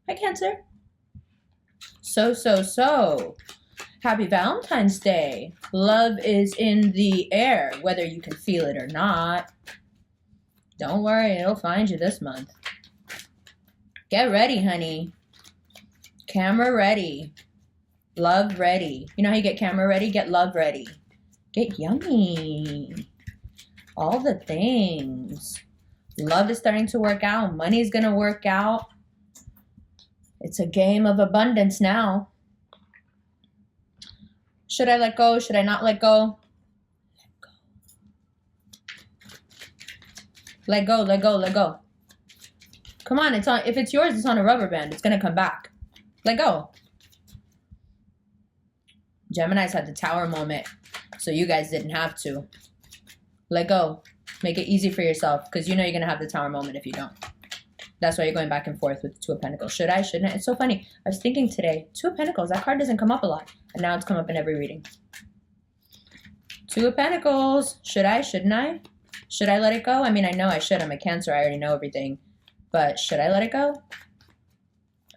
Hi, Cancer. So. Happy Valentine's Day. Love is in the air, whether you can feel it or not. Don't worry, it'll find you this month. Get ready, honey. Camera ready. Love ready. You know how you get camera ready? Get love ready. Get yummy. All the things. Love is starting to work out. Money's going to work out. It's a game of abundance now. Should I let go? Should I not let go? Let go. Let go. Let go. Come on, it's on. If it's yours, it's on a rubber band. It's gonna come back. Let go. Gemini's had the tower moment, so you guys didn't have to. Let go. Make it easy for yourself, because you know you're gonna have the tower moment if you don't. That's why you're going back and forth with the Two of Pentacles. Should I? Shouldn't I? It's so funny. I was thinking today, Two of Pentacles, that card doesn't come up a lot. And now it's come up in every reading. Two of Pentacles. Should I? Shouldn't I? Should I let it go? I mean, I know I should. I'm a Cancer. I already know everything. But should I let it go?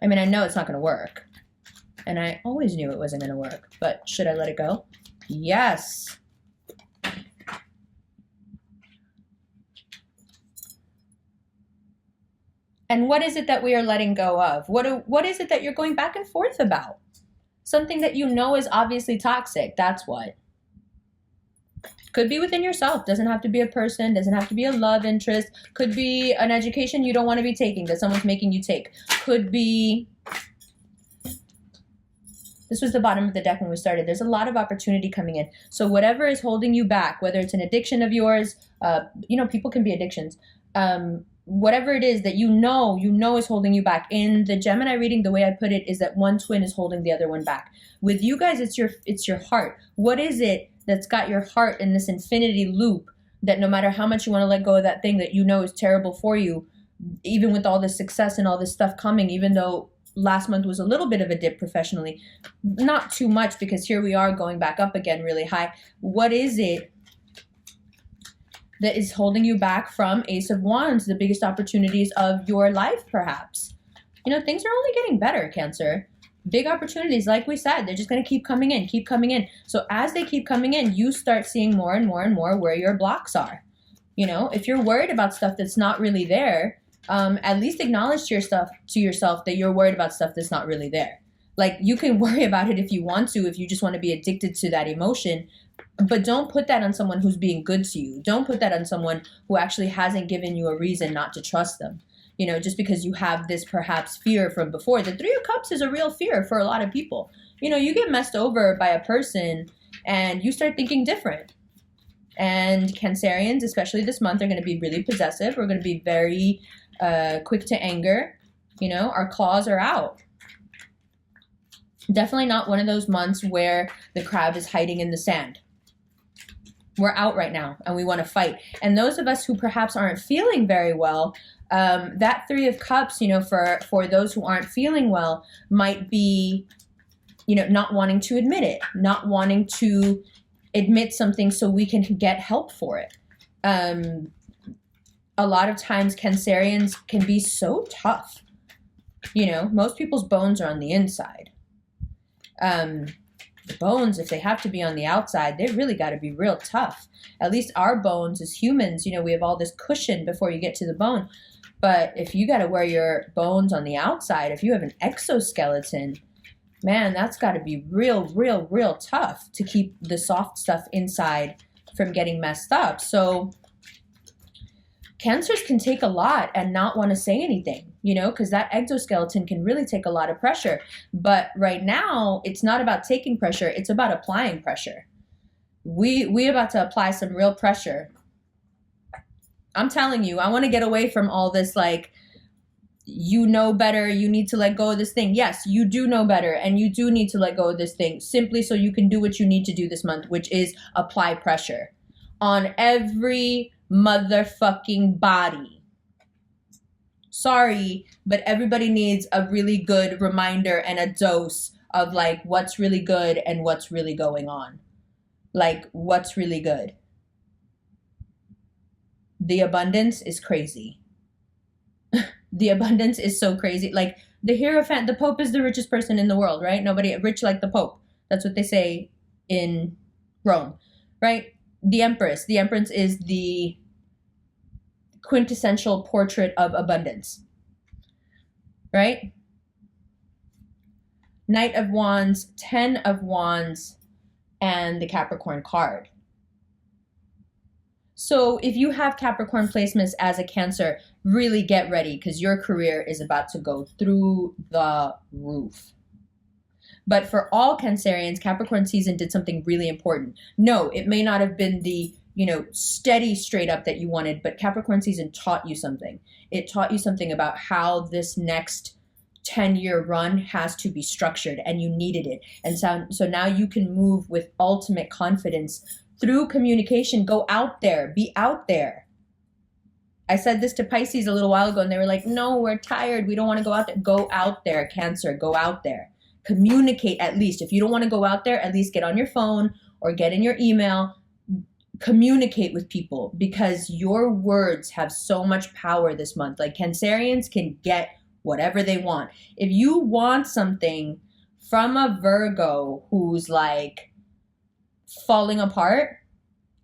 I mean, I know it's not going to work. And I always knew it wasn't going to work. But should I let it go? Yes. And what is it that we are letting go of? What is it that you're going back and forth about? Something that you know is obviously toxic. That's what. Could be within yourself. Doesn't have to be a person. Doesn't have to be a love interest. Could be an education you don't want to be taking that someone's making you take. Could be... This was the bottom of the deck when we started. There's a lot of opportunity coming in. So whatever is holding you back, whether it's an addiction of yours, you know, people can be addictions. Whatever it is that you know is holding you back. In the Gemini reading, the way I put it is that one twin is holding the other one back. With you guys, it's your heart. What is it that's got your heart in this infinity loop that no matter how much you want to let go of that thing that you know is terrible for you, even with all this success and all this stuff coming, even though last month was a little bit of a dip professionally, not too much because here we are going back up again really high. What is it that is holding you back from Ace of Wands, the biggest opportunities of your life, perhaps? You know, things are only getting better, Cancer. Big opportunities, like we said, they're just going to keep coming in, keep coming in. So as they keep coming in, you start seeing more and more and more where your blocks are. You know, if you're worried about stuff that's not really there, at least acknowledge to yourself that you're worried about stuff that's not really there. Like, you can worry about it if you want to, if you just want to be addicted to that emotion. But don't put that on someone who's being good to you. Don't put that on someone who actually hasn't given you a reason not to trust them. You know, just because you have this perhaps fear from before. The Three of Cups is a real fear for a lot of people. You know, you get messed over by a person and you start thinking different. And Cancerians, especially this month, are going to be really possessive. We're going to be very quick to anger. You know, our claws are out. Definitely not one of those months where the crab is hiding in the sand. We're out right now and we want to fight. And those of us who perhaps aren't feeling very well, that Three of Cups, you know, for those who aren't feeling well, might be, you know, not wanting to admit it, not wanting to admit something so we can get help for it. A lot of times Cancerians can be so tough. You know, most people's bones are on the inside. The bones, if they have to be on the outside, they really got to be real tough. At least our bones as humans, you know, we have all this cushion before you get to the bone. But if you got to wear your bones on the outside, if you have an exoskeleton, man, that's got to be real tough to keep the soft stuff inside from getting messed up. So Cancers can take a lot and not want to say anything, you know, because that exoskeleton can really take a lot of pressure. But right now, it's not about taking pressure. It's about applying pressure. We about to apply some real pressure. I'm telling you, I want to get away from all this, like, you know better, you need to let go of this thing. Yes, you do know better, and you do need to let go of this thing simply so you can do what you need to do this month, which is apply pressure on every motherfucking body. Sorry, but everybody needs a really good reminder and a dose of, like, what's really good and what's really going on. Like, what's really good. The abundance is crazy. The abundance is so crazy. Like, The Hierophant, the Pope is the richest person in the world, right? Nobody rich like the Pope. That's what they say in Rome, right? The Empress. The Empress is the quintessential portrait of abundance, right? Knight of Wands, 10 of Wands, and the Capricorn card. So if you have Capricorn placements as a Cancer, really get ready because your career is about to go through the roof. But for all Cancerians, Capricorn season did something really important. No, it may not have been the, steady straight up that you wanted, but Capricorn season taught you something. It taught you something about how this next 10-year run has to be structured, and you needed it. And so now you can move with ultimate confidence through communication. Go out there, be out there. I said this to Pisces a little while ago, and they were like, no, we're tired. We don't want to go out there. Go out there, Cancer, go out there. Communicate at least. If you don't want to go out there, at least get on your phone or get in your email. Communicate with people because your words have so much power this month. Like Cancerians can get whatever they want. If you want something from a Virgo who's like falling apart,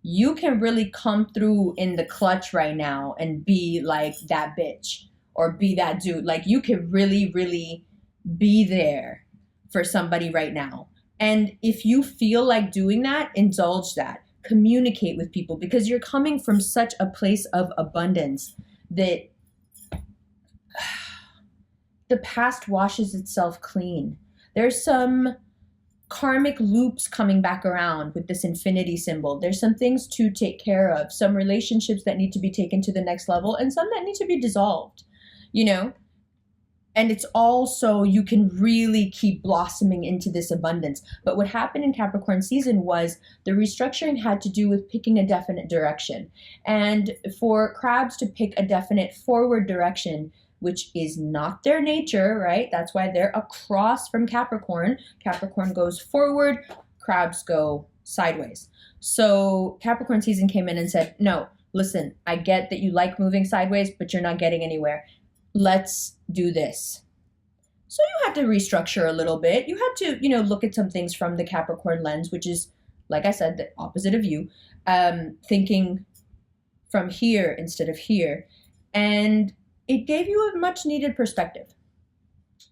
you can really come through in the clutch right now and be like that bitch or be that dude. Like you can really, really be there for somebody right now. And if you feel like doing that, indulge that. Communicate with people because you're coming from such a place of abundance that the past washes itself clean. There's some karmic loops coming back around with this infinity symbol. There's some things to take care of, some relationships that need to be taken to the next level and some that need to be dissolved, And it's all so you can really keep blossoming into this abundance. But what happened in Capricorn season was the restructuring had to do with picking a definite direction. And for crabs to pick a definite forward direction, which is not their nature, right? That's why they're across from Capricorn. Capricorn goes forward, crabs go sideways. So Capricorn season came in and said, no, listen, I get that you like moving sideways, but you're not getting anywhere. Let's do this. So you had to restructure a little bit. You had to, look at some things from the Capricorn lens, which is, like I said, the opposite of you, thinking from here instead of here. And it gave you a much needed perspective,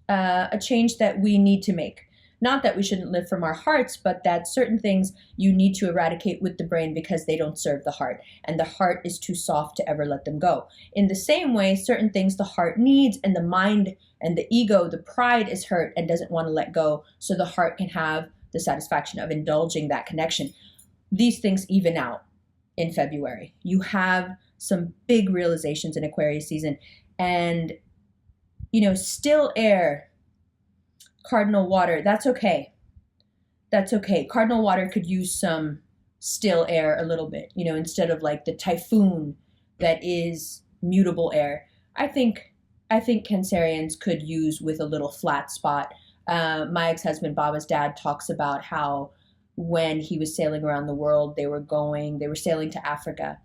a change that we need to make. Not that we shouldn't live from our hearts, but that certain things you need to eradicate with the brain because they don't serve the heart. And the heart is too soft to ever let them go. In the same way, certain things the heart needs and the mind and the ego, the pride is hurt and doesn't want to let go. So the heart can have the satisfaction of indulging that connection. These things even out in February. You have some big realizations in Aquarius season. And, still air, cardinal water, that's okay. That's okay. Cardinal water could use some still air a little bit, instead of like the typhoon that is mutable air. I think Cancerians could use with a little flat spot. My ex-husband, Baba's dad, talks about how when he was sailing around the world, they were sailing to Africa.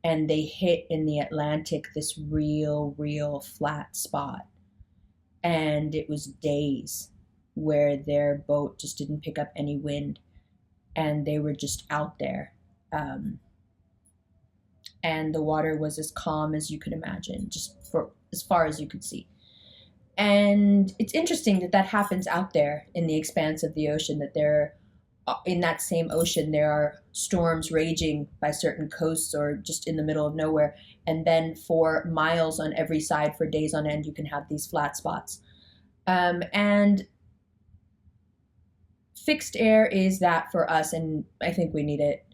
And they hit in the Atlantic this real flat spot. And it was days where their boat just didn't pick up any wind. And they were just out there. And the water was as calm as you could imagine, just for as far as you could see. And it's interesting that happens out there in the expanse of the ocean, that in that same ocean, there are storms raging by certain coasts or just in the middle of nowhere. And then for miles on every side for days on end, you can have these flat spots. And fixed air is that for us, and I think we need it.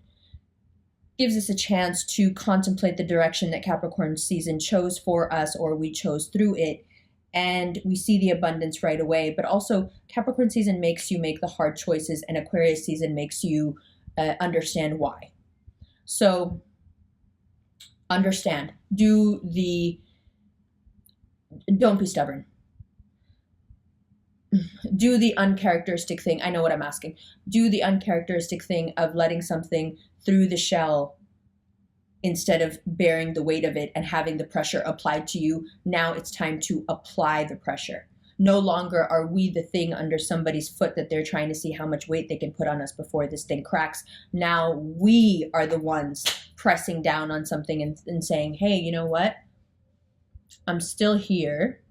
Gives us a chance to contemplate the direction that Capricorn season chose for us or we chose through it. And we see the abundance right away, but also Capricorn season makes you make the hard choices and Aquarius season makes you understand why. So understand, don't be stubborn. Do the uncharacteristic thing. I know what I'm asking. Do the uncharacteristic thing of letting something through the shell instead of bearing the weight of it and having the pressure applied to you. Now it's time to apply the pressure. No longer are we the thing under somebody's foot that they're trying to see how much weight they can put on us before this thing cracks. Now we are the ones pressing down on something and saying, hey, you know what? I'm still here.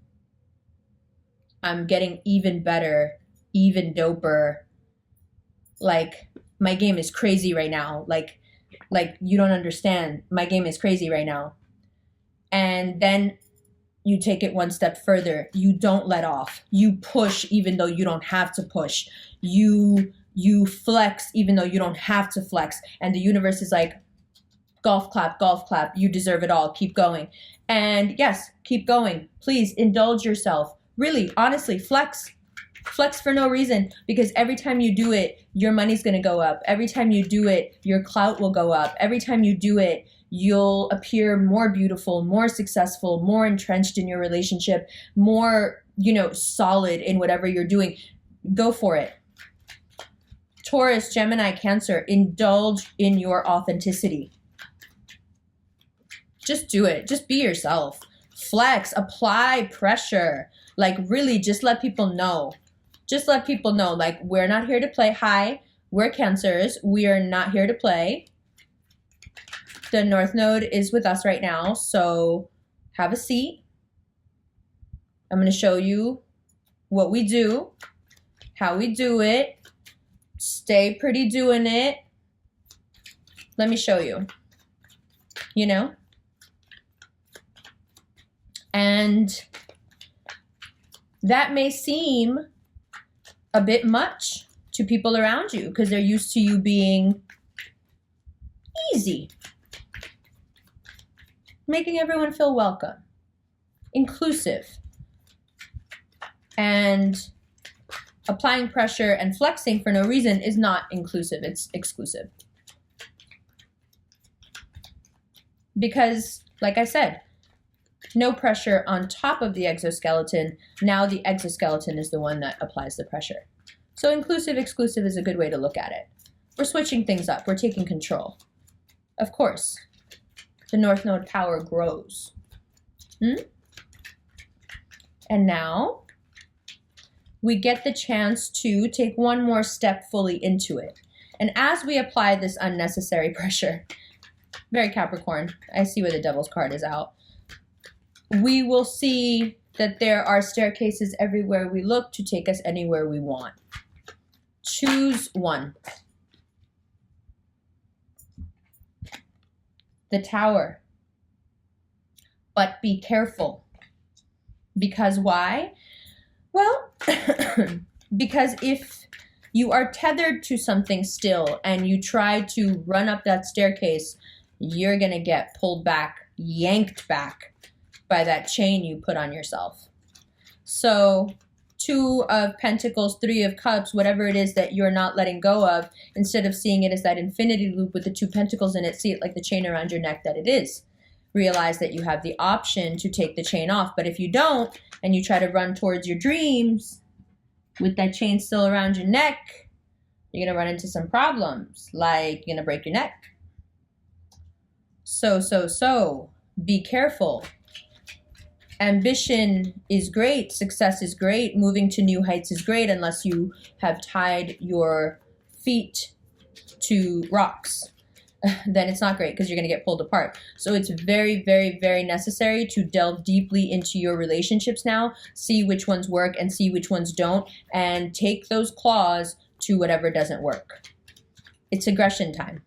I'm getting even better, even doper. Like, my game is crazy right now. Like you don't understand. My game is crazy right now. And then you take it one step further. You don't let off. You push even though you don't have to push. You flex even though you don't have to flex. And the universe is like, golf clap, golf clap. You deserve it all. Keep going. And yes, keep going. Please indulge yourself. Really, honestly, flex. Flex for no reason, because every time you do it, your money's going to go up. Every time you do it, your clout will go up. Every time you do it, you'll appear more beautiful, more successful, more entrenched in your relationship, more, solid in whatever you're doing. Go for it. Taurus, Gemini, Cancer, indulge in your authenticity. Just do it. Just be yourself. Flex, apply pressure. Like, really, just let people know. Just let people know, like, we're not here to play. Hi, we're Cancers. We are not here to play. The North Node is with us right now, so have a seat. I'm going to show you what we do, how we do it. Stay pretty doing it. Let me show you. And that may seem a bit much to people around you because they're used to you being easy, making everyone feel welcome, inclusive, and applying pressure and flexing for no reason is not inclusive, it's exclusive. Because, like I said, no pressure on top of the exoskeleton. Now the exoskeleton is the one that applies the pressure. So inclusive, exclusive is a good way to look at it. We're switching things up. We're taking control. Of course, the North Node power grows. And now we get the chance to take one more step fully into it. And as we apply this unnecessary pressure, very Capricorn, I see where the Devil's card is out. We will see that there are staircases everywhere we look to take us anywhere we want. Choose one. The Tower. But be careful. Because why? Well, because if you are tethered to something still and you try to run up that staircase, you're going to get pulled back, yanked back by that chain you put on yourself. So 2 of Pentacles, 3 of Cups, whatever it is that you're not letting go of, instead of seeing it as that infinity loop with the 2 pentacles in it, see it like the chain around your neck that it is. Realize that you have the option to take the chain off. But if you don't, and you try to run towards your dreams with that chain still around your neck, you're going to run into some problems, like you're going to break your neck. So, be careful. Ambition is great. Success is great. Moving to new heights is great unless you have tied your feet to rocks. Then it's not great because you're going to get pulled apart. So it's very, very, very necessary to delve deeply into your relationships now, see which ones work and see which ones don't, and take those claws to whatever doesn't work. It's aggression time.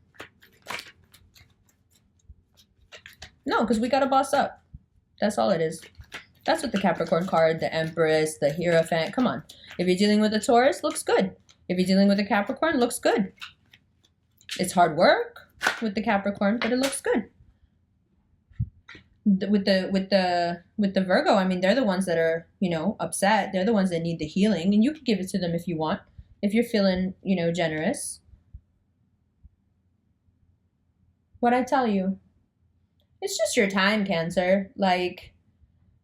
No, because we got to boss up. That's all it is. That's what the Capricorn card, the Empress, the Hierophant, come on. If you're dealing with a Taurus, looks good. If you're dealing with a Capricorn, looks good. It's hard work with the Capricorn, but it looks good. With the Virgo, I mean, they're the ones that are, upset. They're the ones that need the healing, and you can give it to them if you want, if you're feeling, generous. What'd I tell you? It's just your time, Cancer. Like,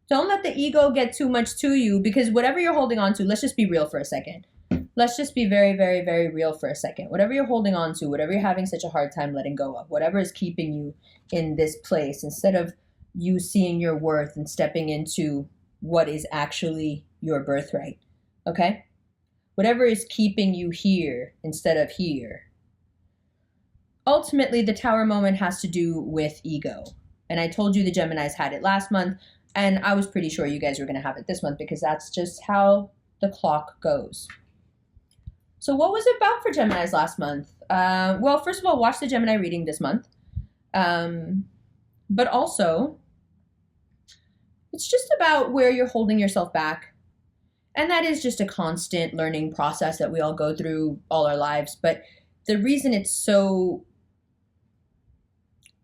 don't let the ego get too much to you, because whatever you're holding on to, let's just be real for a second. Let's just be very, very, very real for a second. Whatever you're holding on to, whatever you're having such a hard time letting go of, whatever is keeping you in this place, instead of you seeing your worth and stepping into what is actually your birthright, okay? Whatever is keeping you here instead of here. Ultimately, the Tower moment has to do with ego. And I told you the Geminis had it last month, and I was pretty sure you guys were going to have it this month because that's just how the clock goes. So what was it about for Geminis last month? Well, first of all, watch the Gemini reading this month. But also, it's just about where you're holding yourself back. And that is just a constant learning process that we all go through all our lives. But the reason it's so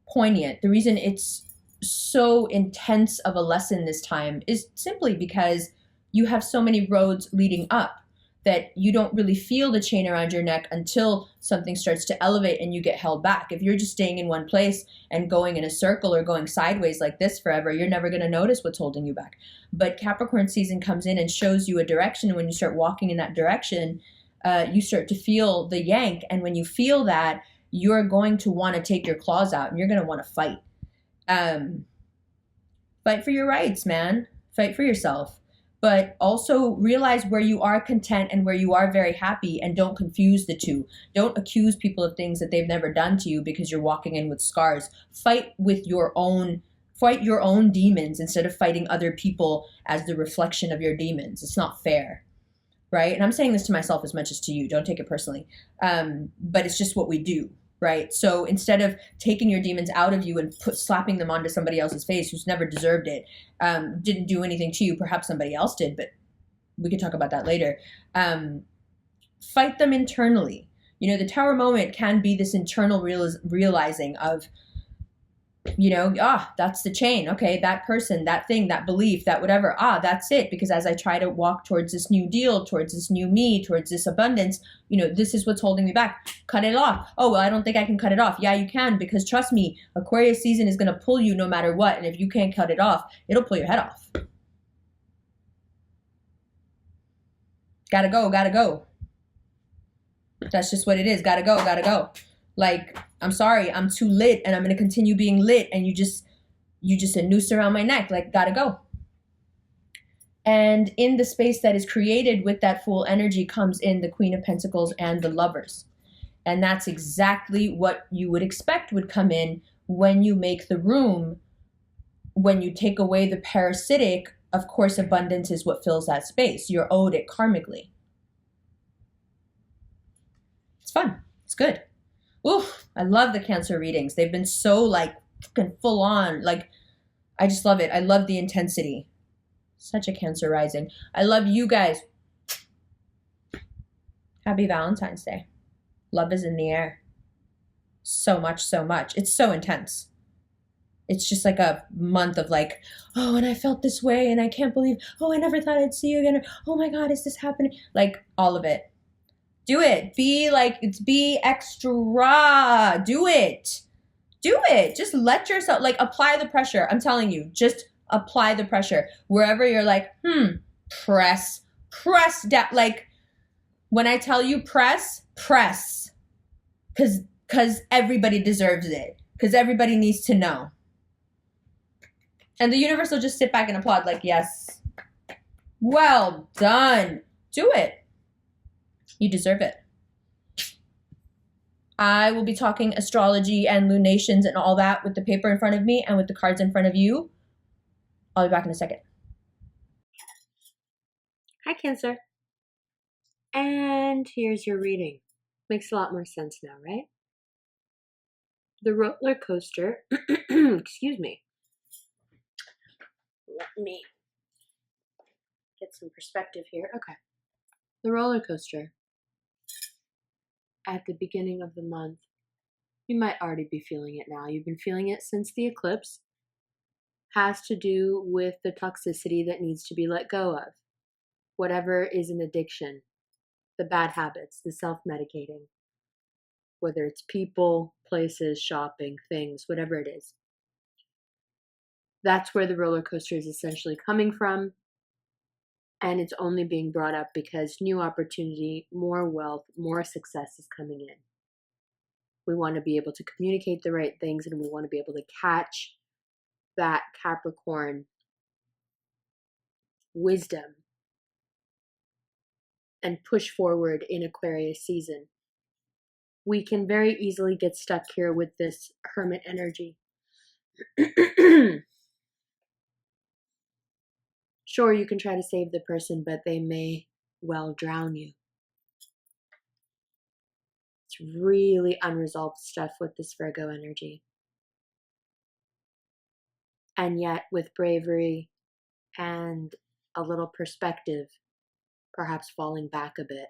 poignant, the reason it's so intense of a lesson this time is simply because you have so many roads leading up that you don't really feel the chain around your neck until something starts to elevate and you get held back. If you're just staying in one place and going in a circle or going sideways like this forever, you're never going to notice what's holding you back. But Capricorn season comes in and shows you a direction, and when you start walking in that direction, you start to feel the yank. And when you feel that, you're going to want to take your claws out and you're going to want to fight. Fight for your rights, man. Fight for yourself. But also realize where you are content and where you are very happy, and don't confuse the two. Don't accuse people of things that they've never done to you because you're walking in with scars. Fight your own demons instead of fighting other people as the reflection of your demons. It's not fair, right? And I'm saying this to myself as much as to you. Don't take it personally. But it's just what we do, right? So instead of taking your demons out of you and slapping them onto somebody else's face who's never deserved it, didn't do anything to you, perhaps somebody else did, but we could talk about that later. Fight them internally. You know, the Tower moment can be this internal realizing of, you know, that's the chain. Okay, that person, that thing, that belief, that whatever, that's it. Because as I try to walk towards this new deal, towards this new me, towards this abundance, you know, this is what's holding me back. Cut it off. Oh, well, I don't think I can cut it off. Yeah, you can, because trust me, Aquarius season is going to pull you no matter what. And if you can't cut it off, it'll pull your head off. Gotta go, gotta go. That's just what it is. Gotta go, gotta go. Like, I'm sorry, I'm too lit and I'm going to continue being lit, and you just a noose around my neck. Like, gotta go. And in the space that is created with that Fool energy comes in the Queen of Pentacles and the Lovers. And that's exactly what you would expect would come in when you make the room. When you take away the parasitic, of course, abundance is what fills that space. You're owed it karmically. It's fun. It's good. Oof, I love the Cancer readings. They've been so like fucking full on. Like, I just love it. I love the intensity. Such a Cancer rising. I love you guys. Happy Valentine's Day. Love is in the air. So much, so much. It's so intense. It's just like a month of like, oh, and I felt this way and I can't believe, oh, I never thought I'd see you again. Oh my God, is this happening? Like, all of it. Do it. Be extra. Do it. Do it. Just let yourself, like, apply the pressure. I'm telling you, just apply the pressure. Wherever you're like, press down. Like, when I tell you press. Because everybody deserves it. Because everybody needs to know. And the universe will just sit back and applaud like, yes. Well done. Do it. You deserve it. I will be talking astrology and lunations and all that with the paper in front of me and with the cards in front of you. I'll be back in a second. Hi, Cancer. And here's your reading. Makes a lot more sense now, right? The roller coaster, excuse me. Let me get some perspective here. Okay. The roller coaster at the beginning of the month, you might already be feeling it now. You've been feeling it since the eclipse. Has to do with the toxicity that needs to be let go of. Whatever is an addiction, the bad habits, the self-medicating, whether it's people, places, shopping, things, whatever it is. That's where the roller coaster is essentially coming from. And it's only being brought up because new opportunity, more wealth, more success is coming in. We want to be able to communicate the right things, and we want to be able to catch that Capricorn wisdom and push forward in Aquarius season. We can very easily get stuck here with this Hermit energy. Sure, you can try to save the person, but they may well drown you. It's really unresolved stuff with this Virgo energy. And yet, with bravery and a little perspective, perhaps falling back a bit,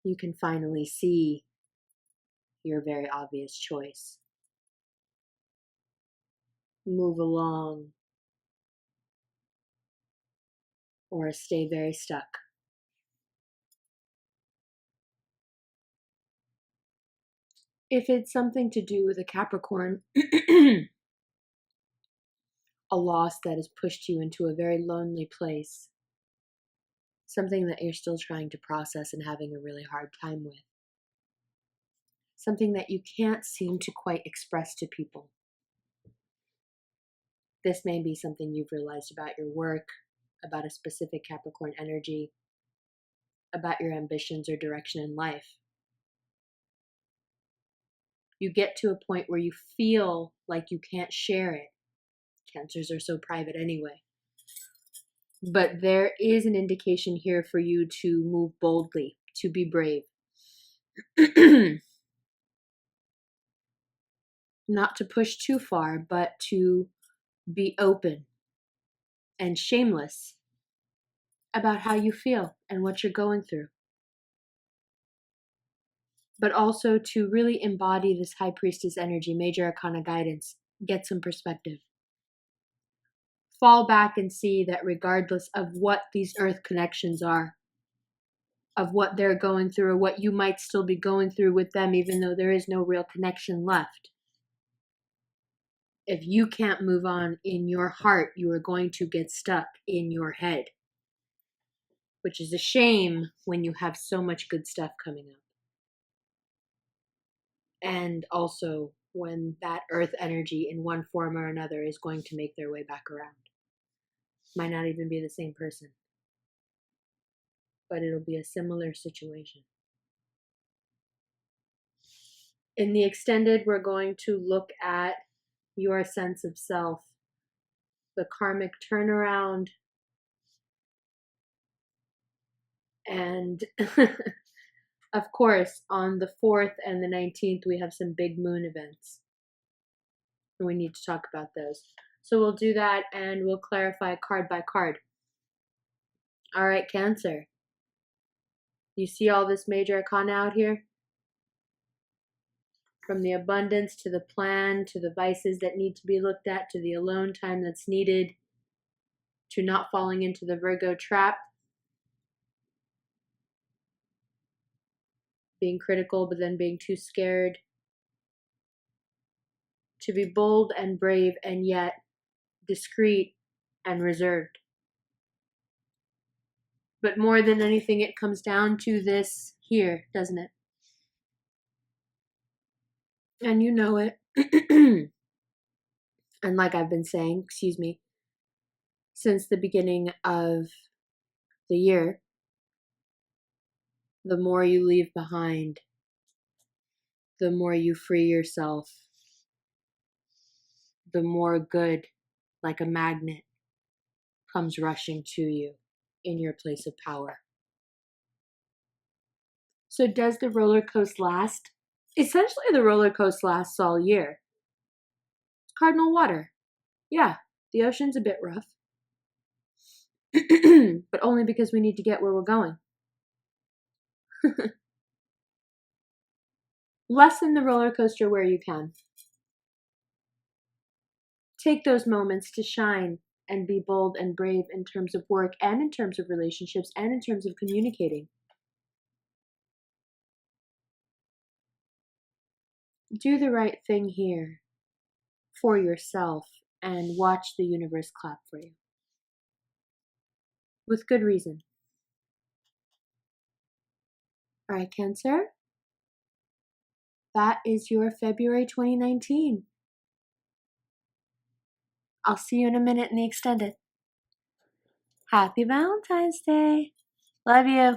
you can finally see your very obvious choice. Move along or stay very stuck. If it's something to do with a Capricorn, a loss that has pushed you into a very lonely place, something that you're still trying to process and having a really hard time with, something that you can't seem to quite express to people. This may be something you've realized about your work, about a specific Capricorn energy, about your ambitions or direction in life. You get to a point where you feel like you can't share it. Cancers are so private anyway. But there is an indication here for you to move boldly, to be brave. Not to push too far, but to be open and shameless about how you feel and what you're going through. But also to really embody this High Priestess energy, Major Arcana guidance, get some perspective. Fall back and see that regardless of what these earth connections are, of what they're going through or what you might still be going through with them, even though there is no real connection left, if you can't move on in your heart, you are going to get stuck in your head, which is a shame when you have so much good stuff coming up. And also when that earth energy in one form or another is going to make their way back around. Might not even be the same person, but it'll be a similar situation. In the extended, we're going to look at your sense of self, the karmic turnaround, and of course, on the 4th and the 19th, we have some big moon events. And we need to talk about those. So we'll do that and we'll clarify card by card. All right, Cancer. You see all this major arcana out here? From the abundance to the plan, to the vices that need to be looked at, to the alone time that's needed, to not falling into the Virgo trap. Being critical, but then being too scared. To be bold and brave and yet discreet and reserved. But more than anything, it comes down to this here, doesn't it? And you know it. And like I've been saying, since the beginning of the year, the more you leave behind, the more you free yourself, the more good, like a magnet, comes rushing to you in your place of power. So does the roller coaster last? Essentially, the roller coaster lasts all year. It's cardinal water. Yeah, the ocean's a bit rough. But only because we need to get where we're going. Lessen the roller coaster where you can. Take those moments to shine and be bold and brave in terms of work and in terms of relationships and in terms of communicating. Do the right thing here for yourself and watch the universe clap for you. With good reason. All right, Cancer. That is your February 2019. I'll see you in a minute in the extended. Happy Valentine's Day. Love you.